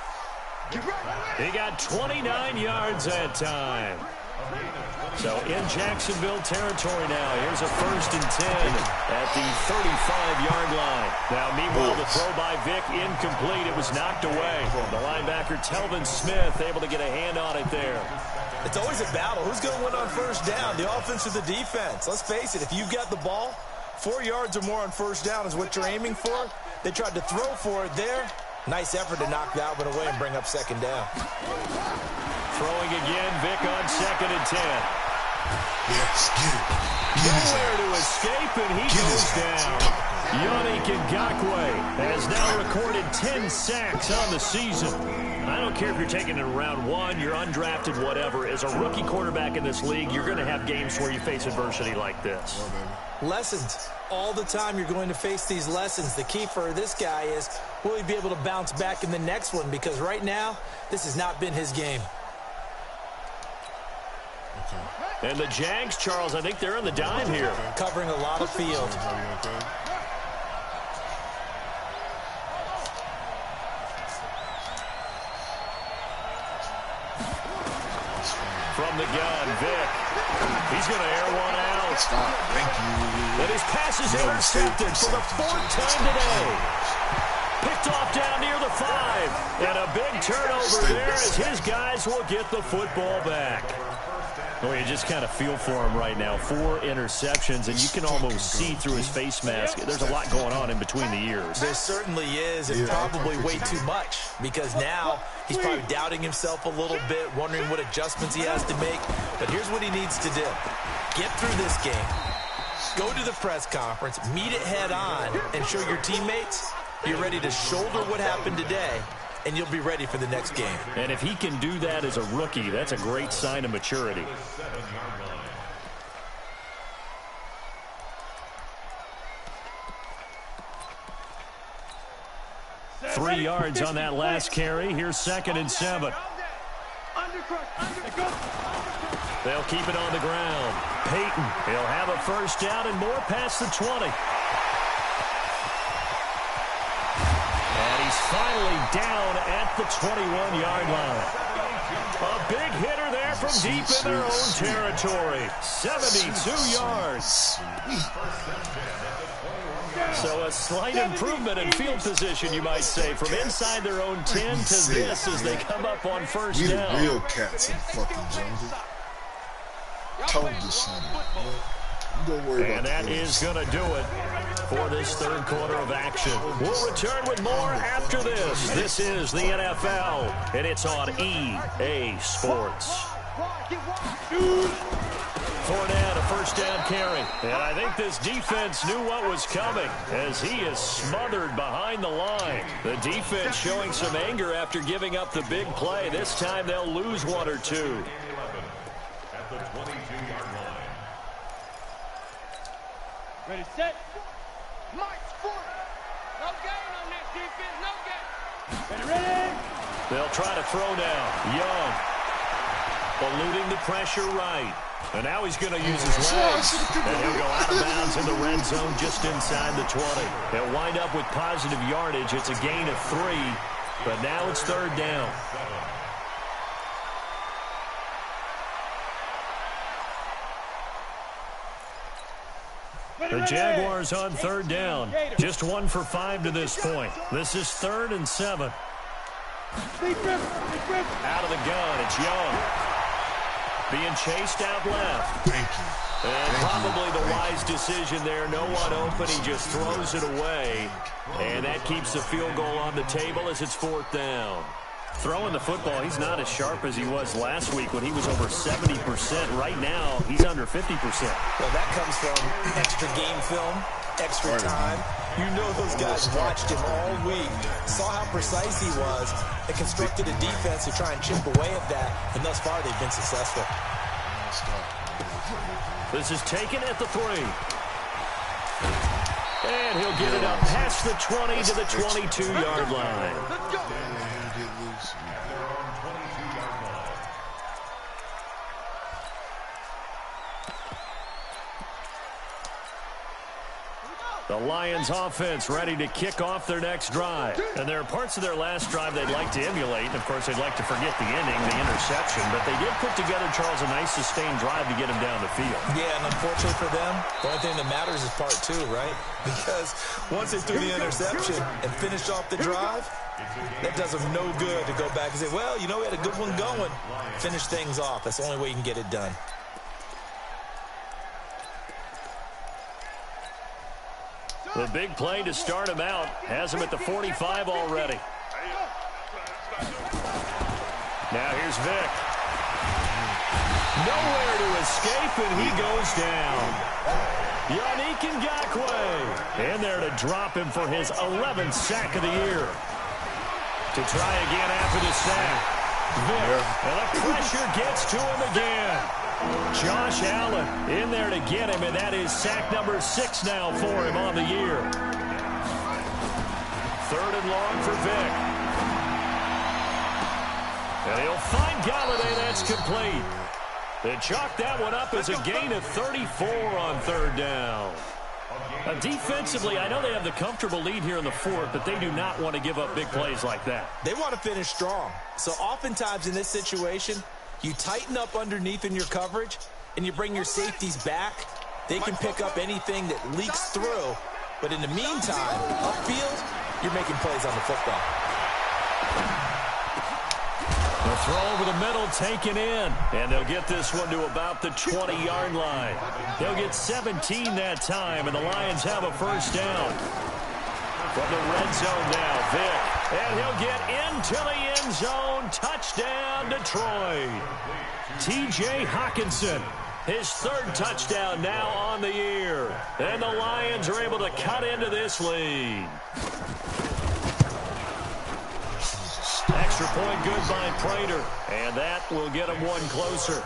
He got 29 yards that time. So in Jacksonville territory now. Here's a 1st and 10 at the 35-yard line. Now, meanwhile, the throw by Vic incomplete. It was knocked away. The linebacker, Telvin Smith, able to get a hand on it there. It's always a battle. Who's going to win on 1st down, the offense or the defense? Let's face it, if you've got the ball, 4 yards or more on 1st down is what you're aiming for. They tried to throw for it there. Nice effort to knock that one away and bring up 2nd down. Throwing again, Vic on 2nd and 10. Yes, get it. Nowhere to escape, and he goes down. Yannick Ngakoue has now recorded 10 sacks on the season. I don't care if you're taking it in round 1, you're undrafted, whatever. As a rookie quarterback in this league, you're going to have games where you face adversity like this. Lessons. All the time you're going to face these lessons. The key for this guy is, will he be able to bounce back in the next one? Because right now, this has not been his game. Okay. And the Jags, Charles, I think they're in the dime here. Covering a lot of field. From the gun, Vic. He's going to air one out. Stop. Thank you. And his pass is intercepted for the 4th time today. Picked off down near the 5. And a big turnover there as his guys will get the football back. Well, you just kind of feel for him right now. 4 interceptions, and you can almost see through his face mask. There's a lot going on in between the ears. There certainly is, and probably way too much, because now he's probably doubting himself a little bit, wondering what adjustments he has to make. But here's what he needs to do. Get through this game. Go to the press conference, meet it head on, and show your teammates you're ready to shoulder what happened today, and you'll be ready for the next game. And if he can do that as a rookie, that's a great sign of maturity. 3 yards on that last carry. Here's 2nd and 7. They'll keep it on the ground. Peyton, he'll have a first down and more past the 20. And he's finally down at the 21-yard line. A big hitter there from deep in their own territory. 72 yards. So a slight improvement in field position, you might say, from inside their own 10 to this as they come up on first down. We the real cats in the fucking jungle. Told you something. Don't worry about that. And that is going to do it for this third quarter of action. We'll return with more after this. This is the NFL, and it's on EA Sports. Fournette, a first down carry. And I think this defense knew what was coming as he is smothered behind the line. The defense showing some anger after giving up the big play. This time they'll lose 1 or 2. At the 22-yard line. Ready, set. March forward. No gain on that defense. No gain. Ready. They'll try to throw now. Young eluding the pressure right. And now he's going to use his legs. And he'll go out of bounds in the red zone just inside the 20. They'll wind up with positive yardage. It's a gain of 3. But now it's third down. The Jaguars on third down. Just 1 for 5 to this point. This is 3rd and 7. Out of the gun, it's Young. Being chased out left. Thank you. And probably the wise decision there. No one open. He just throws it away. And that keeps the field goal on the table as it's 4th down. Throwing the football, he's not as sharp as he was last week when he was over 70%. Right now, he's under 50%. Well, that comes from extra game film, extra time. You know those guys watched him all week, saw how precise he was, and constructed a defense to try and chip away at that. And thus far, they've been successful. This is taken at the 3. And he'll get it up past the 20 to the 22-yard line. The Lions offense ready to kick off their next drive. And there are parts of their last drive they'd like to emulate. And, of course, they'd like to forget the ending, the interception. But they did put together, Charles, a nice sustained drive to get him down the field. Yeah, and unfortunately for them, the only thing that matters is part 2, right? Because once they threw the interception and finished off the drive, that does them no good to go back and say, well, you know, we had a good one going. Finish things off. That's the only way you can get it done. The big play to start him out has him at the 45 already. Now here's Vic. Nowhere to escape, and he goes down. Yannick Ngakoue in there to drop him for his 11th sack of the year. To try again after the sack. Vic, and the pressure gets to him again. Josh Allen in there to get him, and that is sack number 6 now for him on the year. 3rd and long for Vic. And he'll find Galladay. That's complete. They chalk that one up as a gain of 34 on third down. Defensively, I know they have the comfortable lead here in the fourth, but they do not want to give up big plays like that. They want to finish strong. So oftentimes in this situation, you tighten up underneath in your coverage, and you bring your safeties back. They can pick up anything that leaks through. But in the meantime, upfield, you're making plays on the football. The throw over the middle taken in, and they'll get this one to about the 20-yard line. They'll get 17 that time, and the Lions have a first down. From the red zone now, Vick, and he'll get into the end zone. Touchdown, Detroit. T.J. Hockenson, his third touchdown now on the year, and the Lions are able to cut into this lead. Extra point good by Prater, and that will get him one closer.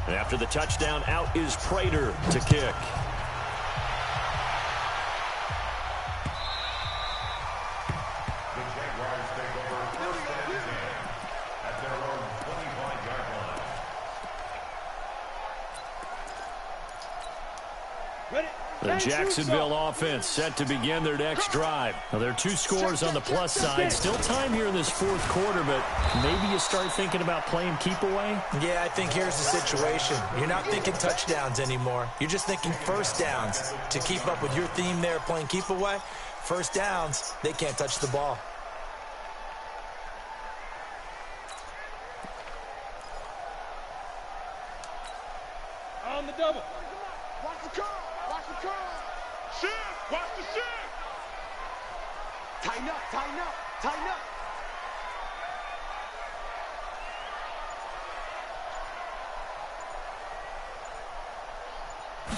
And after the touchdown, out is Prater to kick. The Jacksonville offense set to begin their next drive. Now, there are two scores on the plus side. Still time here in this fourth quarter, but maybe you start thinking about playing keep away? Yeah, I think here's the situation. You're not thinking touchdowns anymore. You're just thinking first downs. To keep up with your theme there, playing keep away, first downs, they can't touch the ball. On the double. Watch the curl. Watch the curl. Shift. Watch the shift. Tighten up. Tighten up. Tighten up.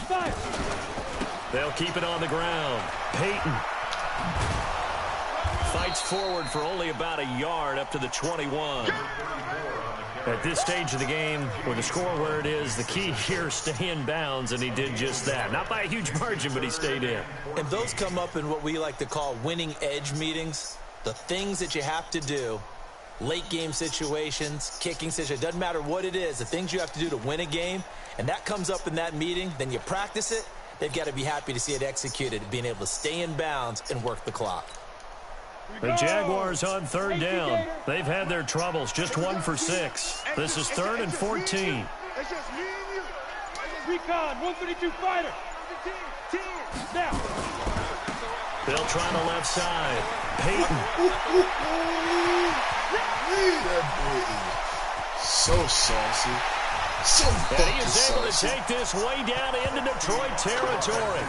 Fire. They'll keep it on the ground. Peyton fights forward for only about a yard up to the 21. At this stage of the game, with the score where it is, the key here is stay in bounds, and he did just that. Not by a huge margin, but he stayed in. And those come up in what we like to call winning edge meetings. The things that you have to do, late game situations, kicking situations, doesn't matter what it is, the things you have to do to win a game, and that comes up in that meeting, then you practice it, they've got to be happy to see it executed, being able to stay in bounds and work the clock. The Jaguars on third down. They've had their troubles, just 1 for 6. This is 3rd and 14. It's just me and you. Recon, 132 fighter. Now. They'll try the left side. Peyton. That boy is so saucy. So And he is able saucy. to take this way down into Detroit territory.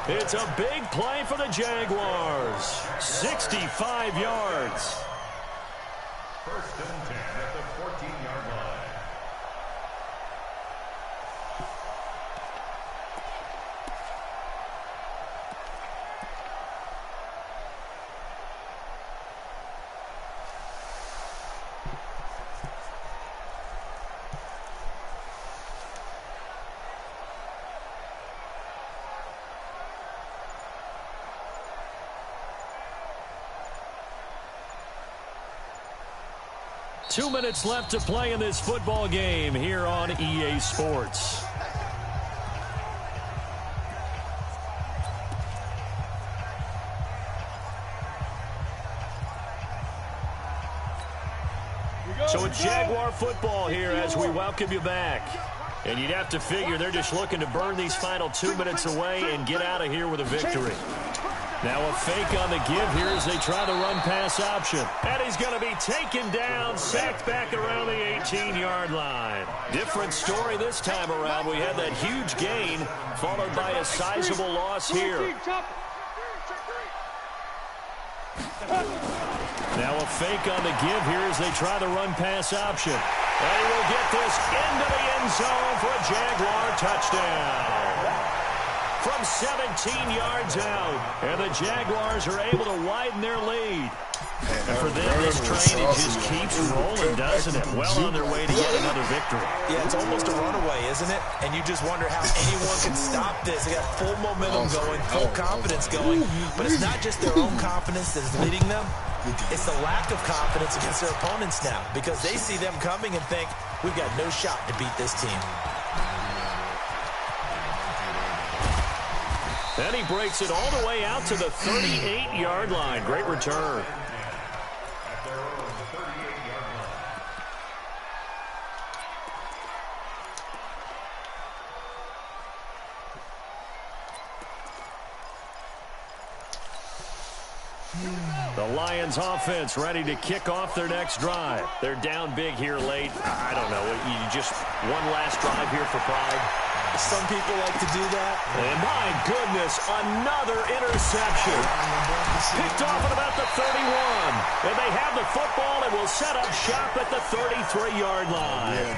It's a big play for the Jaguars. 65 yards. First and 10 at the 14-yard line. Two minutes left to play in this football game here on EA Sports. So it's Jaguar football here as we welcome you back. And you'd have to figure they're just looking to burn these final 2 minutes away and get out of here with a victory. Now a fake on the give here as they try the run-pass option. And he's going to be taken down, sacked back around the 18-yard line. Different story this time around. We had that huge gain, followed by a sizable loss here. Now a fake on the give here as they try the run-pass option. And he will get this into the end zone for a Jaguar touchdown. From 17 yards out, and the Jaguars are able to widen their lead. And for them, this train, it just keeps rolling, doesn't it? Well on their way to yet another victory. Yeah, it's almost a runaway, isn't it? And you just wonder how anyone can stop this. They got full momentum going, full confidence going. But it's not just their own confidence that's leading them. It's the lack of confidence against their opponents now, because they see them coming and think, we've got no shot to beat this team. And he breaks it all the way out to the 38-yard line. Great return. The Lions offense ready to kick off their next drive. They're down big here late. I don't know. You just one last drive here for pride. Some people like to do that. And my goodness, another interception. Picked off at about the 31. And they have the football and will set up shop at the 33-yard line.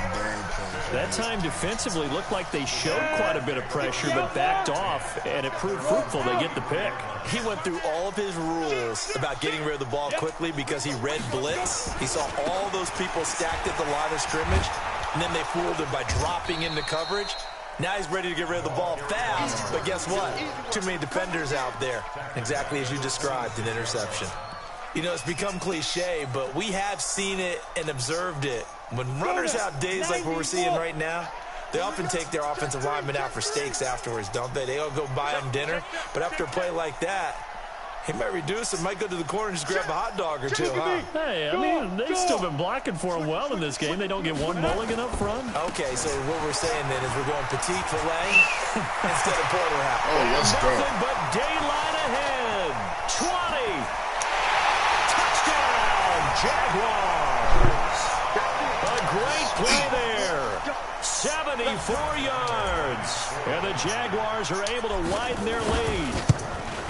That time defensively looked like they showed quite a bit of pressure but backed off, and it proved fruitful. They get the pick. He went through all of his rules about getting rid of the ball quickly because he read blitz. He saw all those people stacked at the line of scrimmage, and then they fooled him by dropping into coverage. Now he's ready to get rid of the ball fast, but guess what? Too many defenders out there. Exactly as you described, an interception. You know, it's become cliche, but we have seen it and observed it. When runners have days like what we're seeing right now, they often take their offensive linemen out for steaks afterwards, don't they? They all go buy them dinner, but after a play like that, he might reduce it, might go to the corner and just grab a hot dog or two, huh? Hey, I mean, they've still been blocking for him well in this game. They don't get one mulligan up front. Okay, so what we're saying then is we're going petite filet instead of porterhouse. Oh, let's go. Nothing but daylight ahead. 20. Touchdown, Jaguars. A great play there. 74 yards. And the Jaguars are able to widen their lead.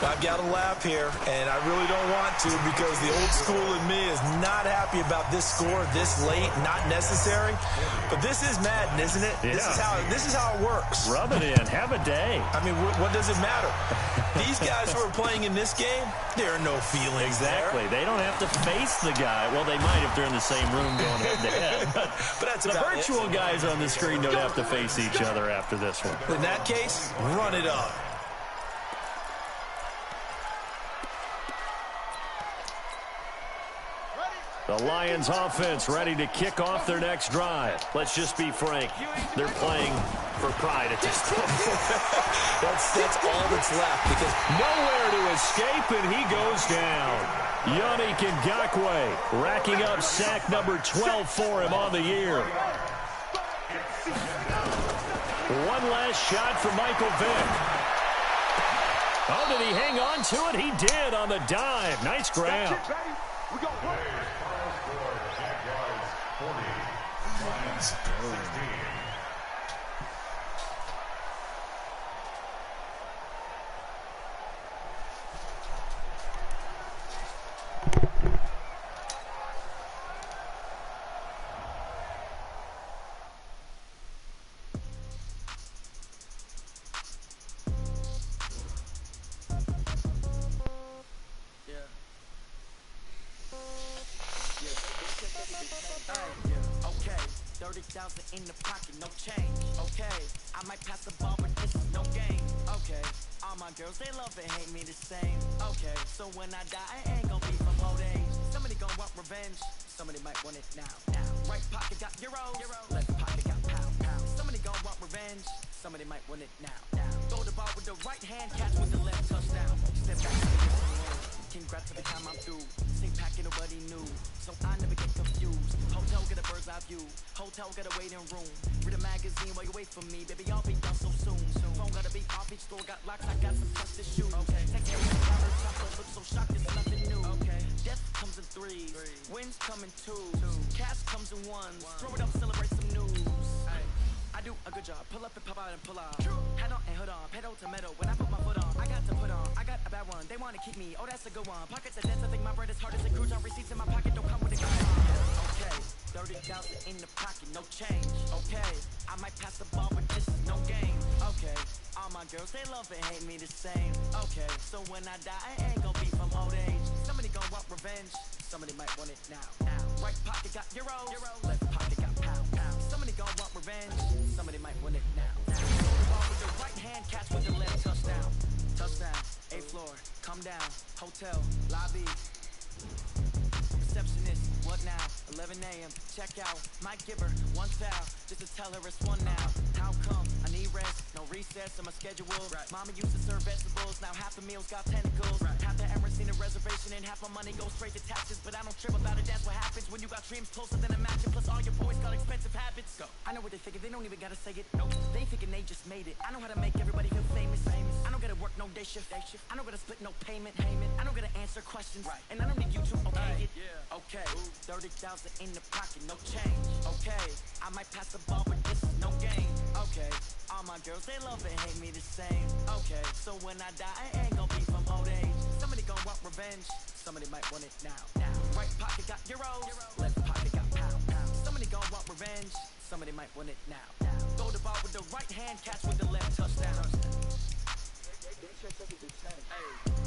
I've got to laugh here, and I really don't want to because the old school in me is not happy about this score this late, not necessary. But this is Madden, isn't it? Yeah. This is how it works. Rub it in. Have a day. I mean, what does it matter? These guys who are playing in this game, there are no feelings Exactly. They don't have to face the guy. Well, they might if they're in the same room going head-to-head. But that's the virtual guys on the screen don't have to face each other after this one. In that case, run it up. The Lions offense ready to kick off their next drive. Let's just be frank. They're playing for pride at this point. that's all that's left because nowhere to escape, and he goes down. Yannick Ngakoue racking up sack number 12 for him on the year. One last shot for Michael Vick. Oh, did he hang on to it? He did on the dive. Nice grab. Let's go. In the pocket, no change. Okay, I might pass the ball, but this is no game. Okay, all my girls, they love and hate me the same. Okay, so when I die, I ain't gonna be from old age. Somebody gonna want revenge. Somebody might want it now. Right pocket got euros. Left pocket got pound. Somebody gonna want revenge. Somebody might want it now. Throw the ball with the right hand, catch with the left touchdown. Step back to the congrats every time I'm through. Same packet, nobody knew, so I never get confused. Hotel get a bird's eye view. Hotel got a waiting room. Read a magazine while you wait for me, baby. I'll be done so soon. Phone gotta be off, each store got locks. I got some stuff to shoot. Okay, take care of the cover. Don't look so shocked, it's nothing new. Okay, death comes in threes, wins come in twos, cash comes in ones. Throw it up, celebrate some news. I do a good job. Pull up and pop out and pull out. Head on and hood on, pedal to metal. When I put my foot on, I got to put on. I got a bad one. They want to keep me. Oh, that's a good one. Pockets are dense. I think my bread is hard as a cruise on. Receipts in my pocket don't come with a gun. Okay, 30,000 in the pocket, no change. Okay, I might pass the ball, but this is no game. Okay, all my girls, they love and hate me the same. Okay, so when I die, I ain't gonna be from old age. Somebody gonna want revenge. Somebody might want it now. Right pocket got euros, left pocket got pounds. Somebody gon' want revenge, somebody might want it now. Ball with the right hand, catch with the left, touchdown. Touchdown, 8th floor, come down, hotel, lobby. Receptionist, what now? 11 a.m. Check out. Might give her one foul just to tell her it's one now. How come? I need rest, no recess on my schedule. Right. Mama used to serve vegetables, now half the meals got tentacles. Right. Half the Emirates need a reservation and half my money goes straight to taxes. But I don't trip about it, that's what happens when you got dreams closer than a match. Plus all your boys got expensive habits. Go. I know what they thinking, they don't even gotta say it. Nope. They thinking they just made it. I know how to make everybody feel famous. I don't gotta work no day shift. I don't gotta split no payment. I don't gotta answer questions. Right. And I don't need you to okay it. Yeah. Okay. 30,000 in the pocket, no change. Okay. I might pass the ball, but this is no game. Okay. All my girls, they love and hate me the same. Okay. So when I die, I ain't gonna be from old age. Somebody gon' want revenge. Somebody might want it now. Right pocket got euros. Left pocket got pounds. Somebody gon' want revenge. Somebody might want it now. Throw the ball with the right hand, catch with the left, touchdown. Hey.